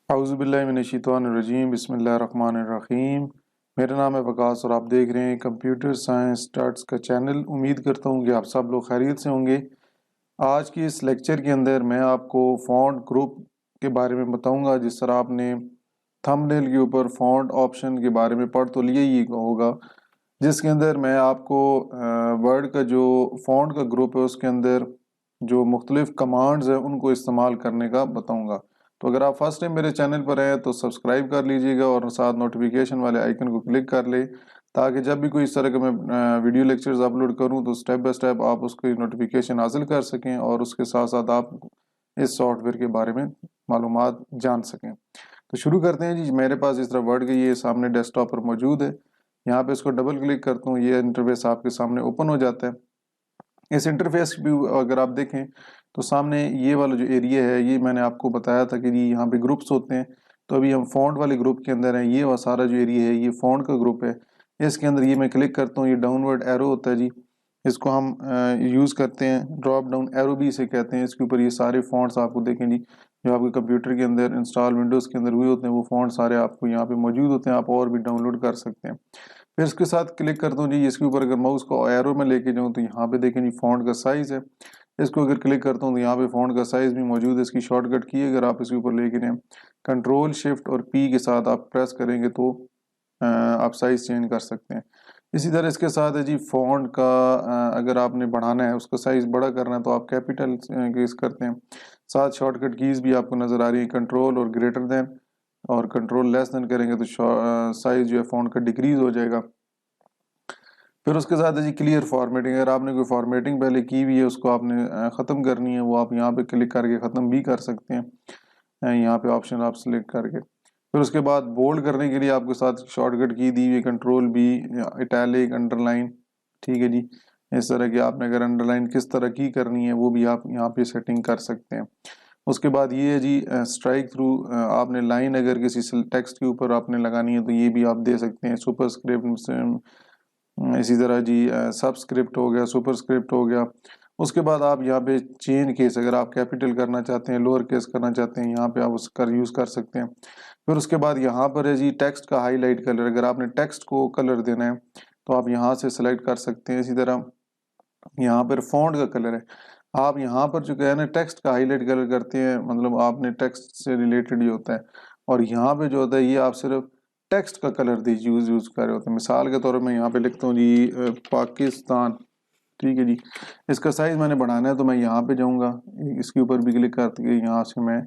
औज़ुबिल्लाहिमिनश्शैतानिर्रजीम बिस्मिल्लाहिर्रहमानिर्रहीम। मेरा नाम है वकास और आप देख रहे हैं कंप्यूटर साइंस टट्स का चैनल। उम्मीद करता हूँ कि आप सब लोग खैरियत से होंगे। आज की इस लेक्चर के अंदर मैं आपको फ़ॉन्ट ग्रुप के बारे में बताऊंगा। जिस तरह आपने थंबनेल के ऊपर फ़ॉन्ट ऑप्शन के बारे में पढ़ तो लिया ही होगा, जिसके अंदर मैं आपको वर्ड का जो फ़ॉन्ट का ग्रुप है उसके अंदर जो मुख्तलिफ़ कमांड्स हैं उनको इस्तेमाल करने का बताऊंगा। तो अगर आप फर्स्ट टाइम मेरे चैनल पर हैं तो सब्सक्राइब कर लीजिएगा और साथ नोटिफिकेशन वाले आइकन को क्लिक कर ले, ताकि जब भी कोई इस तरह का मैं वीडियो लेक्चर्स अपलोड करूं तो स्टेप बाय स्टेप आप उसकी नोटिफिकेशन हासिल कर सकें और उसके साथ साथ आप इस सॉफ्टवेयर के बारे में मालूमात जान सकें। तो शुरू करते हैं जी। मेरे पास इस तरह वर्ड का ये सामने डेस्कटॉप पर मौजूद है। यहाँ पे इसको डबल क्लिक करता हूँ, ये इंटरफेस आपके सामने ओपन हो जाता है। इस इंटरफेस भी अगर आप देखें तो सामने ये वाला जो एरिया है, ये मैंने आपको बताया था कि जी यहाँ पे ग्रुप्स होते हैं। तो अभी हम फ़ॉन्ट वाले ग्रुप के अंदर हैं। ये वो सारा जो एरिया है ये फ़ॉन्ट का ग्रुप है। इसके अंदर ये मैं क्लिक करता हूँ, ये डाउनवर्ड एरो होता है जी। इसको हम यूज़ करते हैं, ड्रॉप डाउन एरो भी इसे कहते हैं। इसके ऊपर ये सारे फ़ॉन्ट्स आपको देखें जी, जो आपके कंप्यूटर के अंदर इंस्टॉल विंडोज़ के अंदर हुए होते हैं वो फ़ॉन्ट सारे आपको यहाँ पे मौजूद होते हैं। आप और भी डाउनलोड कर सकते हैं। फिर इसके साथ क्लिक करता हूँ जी। इसके ऊपर अगर माउस को एरो में लेके जाऊँ तो यहाँ पे देखें जी फ़ॉन्ट का साइज़ है। इसको अगर क्लिक करता हूँ तो यहाँ पे फ़ॉन्ट का साइज़ भी मौजूद है। इसकी शॉर्टकट की अगर आप इसके ऊपर लेके जाएँ, कंट्रोल शिफ्ट और पी के साथ आप प्रेस करेंगे तो आप साइज़ चेंज कर सकते हैं। इसी तरह इसके साथ है जी फ़ॉन्ट का अगर आपने बढ़ाना है, उसका साइज़ बड़ा करना है तो आप कैपिटल कीज़ करते हैं। साथ शॉर्टकट कीज़ भी आपको नज़र आ रही है, कंट्रोल और ग्रेटर देन, और कंट्रोल लेस देन करेंगे तो साइज़ जो है फ़ॉन्ट का डिक्रीज़ हो जाएगा। फिर उसके साथ है जी क्लियर फॉर्मेटिंग। अगर आपने कोई फॉर्मेटिंग पहले की हुई है उसको आपने ख़त्म करनी है, वो आप यहाँ पे क्लिक करके ख़त्म भी कर सकते हैं। यहाँ पे ऑप्शन आप सिलेक्ट करके फिर उसके बाद बोल्ड करने के लिए आपके साथ शॉर्टकट की दी हुई है, कंट्रोल बी, इटैलिक, अंडरलाइन। ठीक है जी। इस तरह की आपने अगर अंडरलाइन किस तरह की करनी है वो भी आप यहाँ पे सेटिंग कर सकते हैं। उसके बाद ये है जी स्ट्राइक थ्रू। आपने लाइन अगर किसी टेक्स्ट के ऊपर आपने लगानी है तो ये भी आप दे सकते हैं। सुपरस्क्रिप्ट, इसी तरह जी सबस्क्रिप्ट हो गया, सुपरस्क्रिप्ट हो गया। उसके बाद आप यहाँ पे चेन केस, अगर आप कैपिटल करना चाहते हैं, लोअर केस करना चाहते हैं, यहाँ पे आप उसका यूज़ कर सकते हैं। फिर उसके बाद यहाँ पर है जी टेक्स्ट का हाईलाइट कलर। अगर आपने टेक्स्ट को कलर देना है तो आप यहाँ से सेलेक्ट कर सकते हैं। इसी तरह यहाँ पर फॉन्ट का कलर है, आप यहाँ पर जो है ना टेक्स्ट का हाईलाइट कलर करते हैं, मतलब आपने टेक्स्ट से रिलेटेड ही होता है। और यहाँ पे जो होता है ये आप सिर्फ टेक्स्ट का कलर यूज़ कर रहे होते हैं। मिसाल के तौर पर मैं यहाँ पे लिखता हूँ जी पाकिस्तान। ठीक है जी। इसका साइज़ मैंने बढ़ाना है तो मैं यहाँ पे जाऊँगा, इसके ऊपर भी क्लिक करके यहाँ से मैं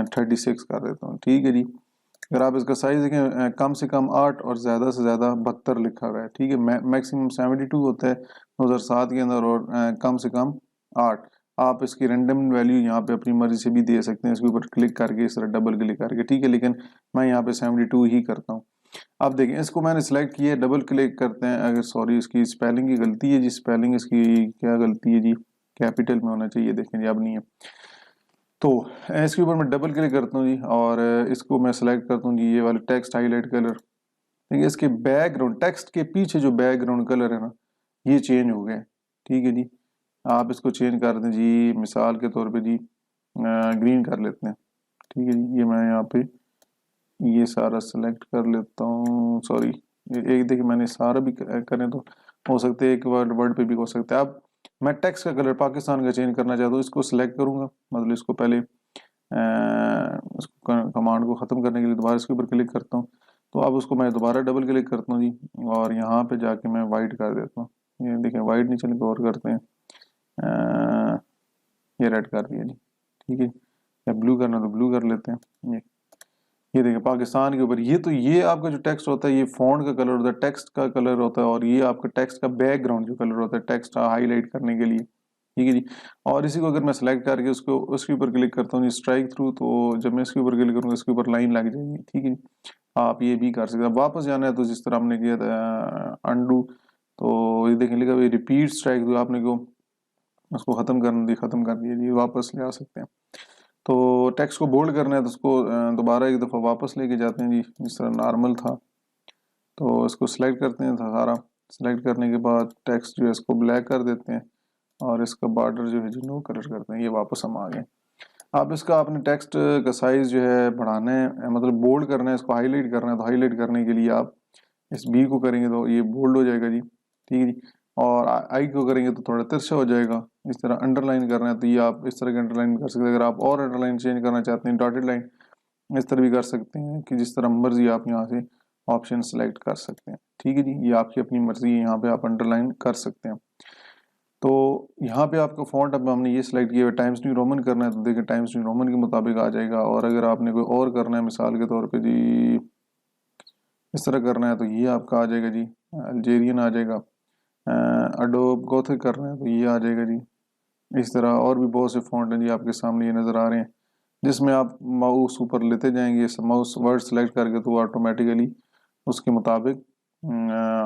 36 कर देता हूँ। ठीक है जी। अगर आप इसका साइज़ देखें, कम से कम 8 और ज़्यादा से ज़्यादा 72 लिखा हुआ है। ठीक है। मैक्सिमम 72 होता है 2007 के अंदर, और कम से कम 8। आप इसकी रैंडम वैल्यू यहाँ पे अपनी मर्जी से भी दे सकते हैं, इसके ऊपर क्लिक करके, इस तरह डबल क्लिक करके। ठीक है, लेकिन मैं यहाँ पे 72 ही करता हूँ। अब देखें, इसको मैंने सेलेक्ट किया, डबल क्लिक करते हैं। अगर सॉरी इसकी स्पेलिंग की गलती है जी, स्पेलिंग इसकी क्या गलती है जी, कैपिटल में होना चाहिए। देखें जी अब नहीं है। तो इसके ऊपर मैं डबल क्लिक करता हूँ जी, और इसको मैं सेलेक्ट करता हूँ जी, ये वाला टेक्स्ट हाईलाइट कलर। देखिए इसके बैकग्राउंड, टेक्स्ट के पीछे जो बैकग्राउंड कलर है ना, ये चेंज हो गया। ठीक है जी। आप इसको चेंज कर दें जी, मिसाल के तौर पे जी ग्रीन कर लेते हैं। ठीक है जी। ये मैं यहाँ पे ये सारा सेलेक्ट कर लेता हूँ। सॉरी, एक देखिए मैंने सारा भी करें तो हो सकता है एक वर्ड पे भी हो सकता है। अब मैं टेक्स्ट का कलर पाकिस्तान का चेंज करना चाहता हूँ, इसको सिलेक्ट करूँगा, मतलब इसको पहले इसको कमांड को ख़त्म करने के लिए दोबारा इसके ऊपर क्लिक करता हूँ। तो अब उसको मैं दोबारा डबल क्लिक करता हूँ जी, और यहाँ पे जाके मैं वाइट कर देता हूँ। ये देखें वाइट नहीं चले, और करते हैं ये रेड कर दिया जी। ठीक है, या ब्लू करना तो ब्लू कर लेते हैं। ये देखिए पाकिस्तान के ऊपर ये, तो ये आपका जो टेक्स्ट होता है ये फ़ॉन्ट का कलर होता है, टेक्स्ट का कलर होता है, और ये आपका टेक्स्ट का बैकग्राउंड जो कलर होता है टेक्स्ट हाईलाइट करने के लिए। ठीक है जी। और इसी को अगर मैं सेलेक्ट करके उसको उसके ऊपर क्लिक करता हूँ स्ट्राइक थ्रू, तो जब मैं इसके ऊपर क्लिक करूँगा इसके ऊपर लाइन लग जाएगी। ठीक है जी। आप ये भी कर सकते हैं। वापस जाना है तो जिस तरह हमने किया था अनडू, तो ये देखें लिखा रिपीट स्ट्राइक थ्रू, आपने को उसको ख़त्म कर दिया जी, वापस ले आ सकते हैं। तो टेक्स्ट को बोल्ड करना है तो उसको दोबारा एक दफ़ा वापस लेके जाते हैं जी, जिस तरह नॉर्मल था। तो इसको सिलेक्ट करते हैं सारा। सिलेक्ट करने के बाद टेक्स्ट जो है इसको ब्लैक कर देते हैं, और इसका बॉर्डर जो है जी नो कलर करते हैं। ये वापस हम आ गए। आप इसका अपने टेक्स्ट का साइज़ जो है बढ़ाना है, मतलब बोल्ड करना है, इसको हाईलाइट करना है, तो हाईलाइट करने के लिए आप इस बी को करेंगे तो ये बोल्ड हो जाएगा जी, ठीक है जी। और आई को करेंगे तो थोड़ा तिरछा हो जाएगा। इस तरह अंडरलाइन करना है तो ये आप इस तरह के अंडरलाइन कर सकते हैं। अगर आप और अंडरलाइन चेंज करना चाहते हैं, डॉटेड लाइन इस तरह भी कर सकते हैं कि जिस तरह मर्जी आप यहाँ से ऑप्शन सेलेक्ट कर सकते हैं, ठीक है जी। ये आपकी अपनी मर्जी है, यहाँ पे आप अंडरलाइन कर सकते हैं। तो यहाँ पे आपका फॉन्ट अब हमने ये सिलेक्ट किया है, टाइम्स न्यू रोमन करना है तो देखिए टाइम्स न्यू रोमन के मुताबिक आ जाएगा। और अगर आपने कोई और करना है, मिसाल के तौर पे जी इस तरह करना है तो ये आपका आ जाएगा जी, अल्जेरियन आ जाएगा। अडोब गोथिक करना है तो ये आ जाएगा जी। इस तरह और भी बहुत से फॉन्ट हैं जी आपके सामने ये नज़र आ रहे हैं, जिसमें आप माउस ऊपर लेते जाएंगे, माउस वर्ड सेलेक्ट करके तो ऑटोमेटिकली उसके मुताबिक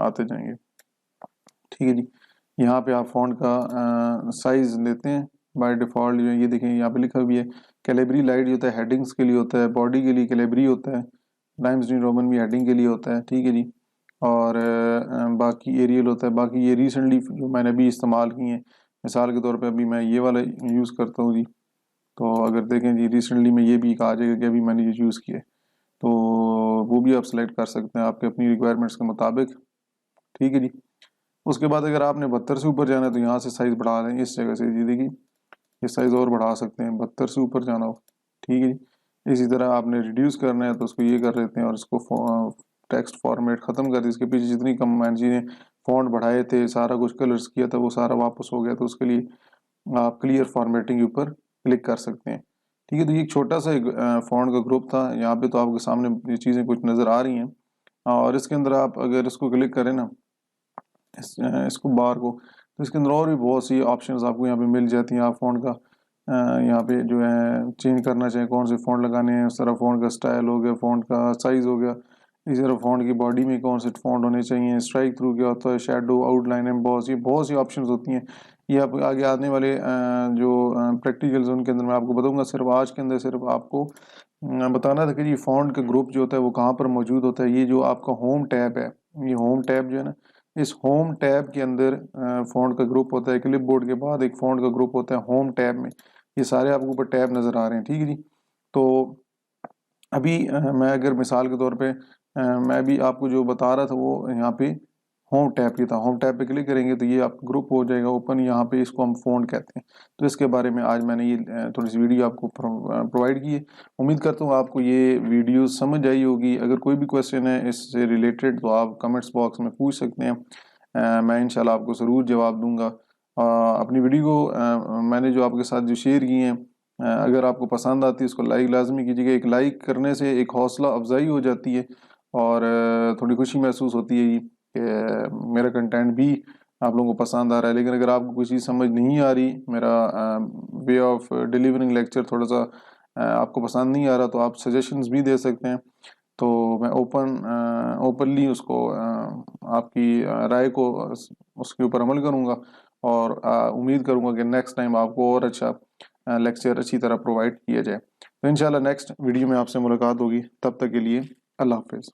आते जाएंगे, ठीक है जी। यहाँ पे आप फ़ॉन्ट का साइज़ लेते हैं बाय डिफ़ॉल्ट। जो है ये देखें यहाँ पे लिखा भी है कैलिबरी लाइट जो होता है हेडिंग्स के लिए होता है, बॉडी के लिए कैलिबरी होता है, टाइम्स न्यू रोमन भी हेडिंग के लिए होता है, ठीक है जी। और बाकी एरियल होता है। बाकी ये रिसेंटली जो मैंने अभी इस्तेमाल किए हैं, मिसाल के तौर पे अभी मैं ये वाला यूज़ करता हूँ जी। तो अगर देखें जी रिसेंटली में ये भी कहा जाएगा कि अभी मैंने ये यूज़ किया है, तो वो भी आप सेलेक्ट कर सकते हैं आपके अपनी रिक्वायरमेंट्स के मुताबिक, ठीक है जी। उसके बाद अगर आपने 72 से ऊपर जाना है तो यहाँ से साइज़ बढ़ा दें इस जगह से जी, देखिए ये साइज़ और बढ़ा सकते हैं 72 से ऊपर जाना हो, ठीक है जी। इसी तरह आपने रिड्यूस करना है तो उसको ये कर देते हैं और इसको टेक्स्ट फॉर्मेट ख़त्म कर दी। इसके पीछे जितनी कम चीज़ें फ़ॉन्ट बढ़ाए थे, सारा कुछ कलर्स किया था, वो सारा वापस हो गया। तो उसके लिए आप क्लियर फॉर्मेटिंग के ऊपर क्लिक कर सकते हैं, ठीक है। तो ये एक छोटा सा एक फ़ॉन्ट का ग्रुप था। यहाँ पे तो आपके सामने ये चीज़ें कुछ नज़र आ रही हैं, और इसके अंदर आप अगर इसको क्लिक करें ना इसको बार को, तो इसके अंदर और भी बहुत सी ऑप्शंस आपको यहाँ पे मिल जाती हैं। आप फ़ॉन्ट का यहाँ पे जो है चेंज करना चाहें, कौन से फ़ॉन्ट लगाने हैं, उस तरह फ़ॉन्ट का स्टाइल हो गया, फ़ॉन्ट का साइज़ हो गया, इसी तरह फ़ॉन्ट की बॉडी में कौन से फ़ॉन्ट होने चाहिए, स्ट्राइक थ्रू क्या होता है, शैडो, आउटलाइन, एम्बॉस, ये बहुत सी ऑप्शंस होती हैं। ये आप आगे आने वाले जो प्रैक्टिकल्स उनके अंदर मैं आपको बताऊँगा। सिर्फ आज के अंदर सिर्फ आपको बताना था कि ये फ़ॉन्ट का ग्रुप जो होता है वो कहाँ पर मौजूद होता है। ये जो आपका होम टैब है, ये होम टैब जो है ना, इस होम टैब के अंदर फ़ॉन्ट का ग्रुप होता है। क्लिपबोर्ड के बाद एक फ़ॉन्ट का ग्रुप होता है होम टैब में। ये सारे आपको ऊपर टैब नज़र आ रहे हैं, ठीक है जी। तो अभी मैं अगर मिसाल के तौर पे मैं भी आपको जो बता रहा था वो यहाँ पे होम टैब की था। होम टैब पे क्लिक करेंगे तो ये आपका ग्रुप हो जाएगा ओपन। यहाँ पे इसको हम फ़ॉन्ट कहते हैं। तो इसके बारे में आज मैंने ये थोड़ी सी वीडियो आपको प्रोवाइड की है। उम्मीद करता हूँ आपको ये वीडियो समझ आई होगी। अगर कोई भी क्वेश्चन है इससे रिलेटेड तो आप कमेंट्स बॉक्स में पूछ सकते हैं, मैं इंशाल्लाह आपको ज़रूर जवाब दूंगा। अपनी वीडियो को मैंने जो आपके साथ जो शेयर की हैं, अगर आपको पसंद आती है इसको लाइक लाजमी कीजिएगा। एक लाइक करने से एक हौसला अफजाई हो जाती है और थोड़ी खुशी महसूस होती है कि मेरा कंटेंट भी आप लोगों को पसंद आ रहा है। लेकिन अगर आपको कोई चीज़ समझ नहीं आ रही, मेरा वे ऑफ डिलीवरिंग लेक्चर थोड़ा सा आपको पसंद नहीं आ रहा, तो आप सजेशंस भी दे सकते हैं। तो मैं ओपनली उसको आपकी राय को उसके ऊपर अमल करूँगा और उम्मीद करूँगा कि नेक्स्ट टाइम आपको और अच्छा लेक्चर अच्छी तरह प्रोवाइड किया जाए। तो इंशाल्लाह नेक्स्ट वीडियो में आपसे मुलाकात होगी। तब तक के लिए अल्लाह हाफ़िज़।